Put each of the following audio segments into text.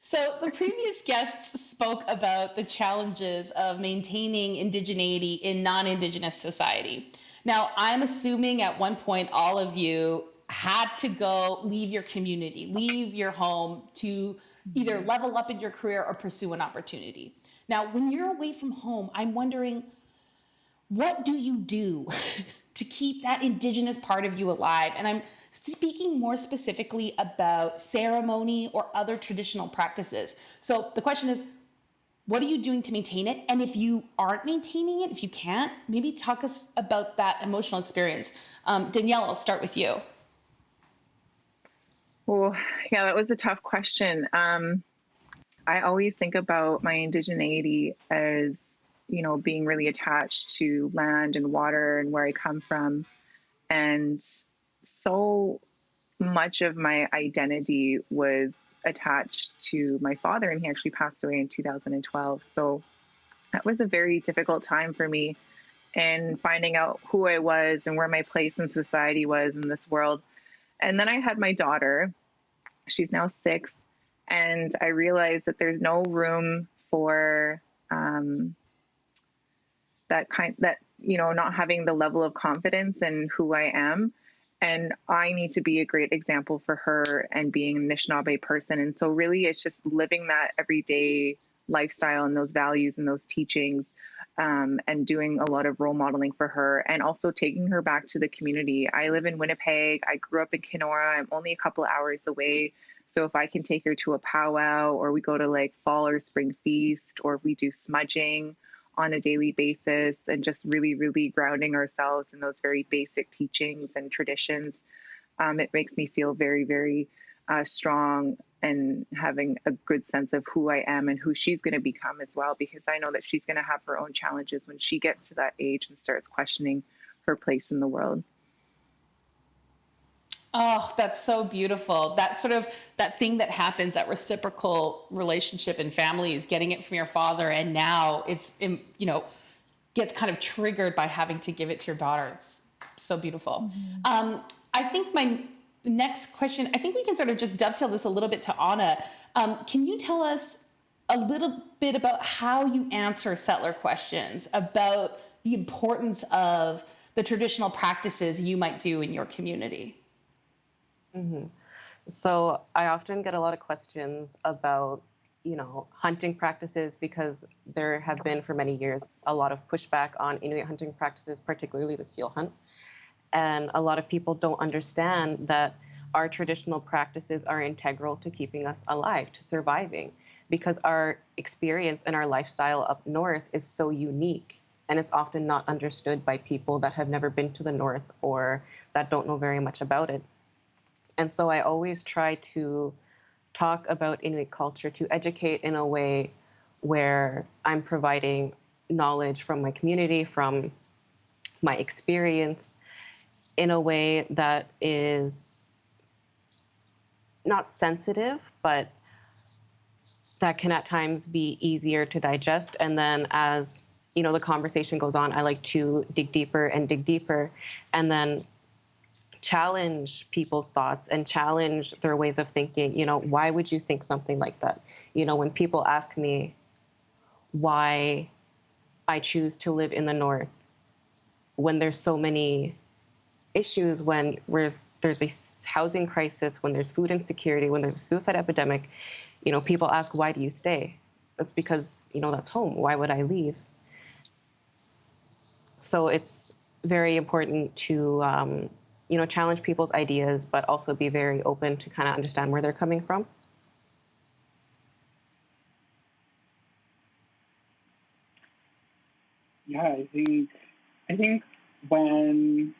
So the previous guests spoke about the challenges of maintaining indigeneity in non-Indigenous society. Now, I'm assuming at one point all of you had to go leave your community, leave your home to either level up in your career or pursue an opportunity. Now, when you're away from home, I'm wondering, what do you do to keep that Indigenous part of you alive? And I'm speaking more specifically about ceremony or other traditional practices. So the question is, what are you doing to maintain it? And if you aren't maintaining it, if you can't, maybe talk us about that emotional experience. Danielle, I'll start with you. Oh, yeah, that was a tough question. I always think about my indigeneity as, being really attached to land and water and where I come from. And so much of my identity was attached to my father, and he actually passed away in 2012. So that was a very difficult time for me in finding out who I was and where my place in society was in this world. And then I had my daughter. She's now 6. And I realized that there's no room for not having the level of confidence in who I am. And I need to be a great example for her and being an Anishinaabe person. And so really it's just living that everyday lifestyle and those values and those teachings, and doing a lot of role modeling for her and also taking her back to the community. I live in Winnipeg. I grew up in Kenora. I'm only a couple hours away. So if I can take her to a powwow, or we go to like fall or spring feast, or we do smudging on a daily basis, and just really, really grounding ourselves in those very basic teachings and traditions, it makes me feel very, very strong and having a good sense of who I am and who she's going to become as well, because I know that she's going to have her own challenges when she gets to that age and starts questioning her place in the world. Oh, that's so beautiful. That thing that happens, that reciprocal relationship in families, getting it from your father, and now it's, gets kind of triggered by having to give it to your daughter. It's so beautiful. Mm-hmm. I think my next question, I think we can sort of just dovetail this a little bit to Anna. Can you tell us a little bit about how you answer settler questions about the importance of the traditional practices you might do in your community? Mm-hmm. So I often get a lot of questions about, hunting practices, because there have been for many years a lot of pushback on Inuit hunting practices, particularly the seal hunt. And a lot of people don't understand that our traditional practices are integral to keeping us alive, to surviving, because our experience and our lifestyle up north is so unique. And it's often not understood by people that have never been to the north or that don't know very much about it. And so I always try to talk about Inuit culture, to educate in a way where I'm providing knowledge from my community, from my experience, in a way that is not sensitive, but that can at times be easier to digest. And then as, the conversation goes on, I like to dig deeper, and then challenge people's thoughts and challenge their ways of thinking. Why would you think something like that? When people ask me why I choose to live in the north, when there's so many issues, when there's a housing crisis, when there's food insecurity, when there's a suicide epidemic, people ask, why do you stay? That's because, that's home. Why would I leave? So it's very important to, challenge people's ideas, but also be very open to kind of understand where they're coming from. Yeah, I think when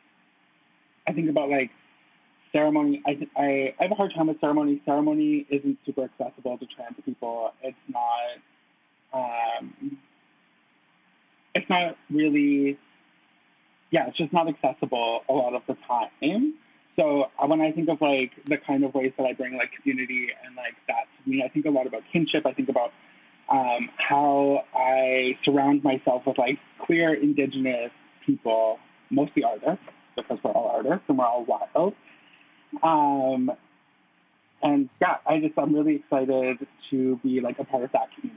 I think about like ceremony, I have a hard time with ceremony. Ceremony isn't super accessible to trans people. It's not really, it's just not accessible a lot of the time. So when I think of like the kind of ways that I bring like community and like that to me, I think a lot about kinship. I think about how I surround myself with like queer Indigenous people, mostly artists, because we're all artists and we're all wild. And yeah, I'm really excited to be like a part of that community.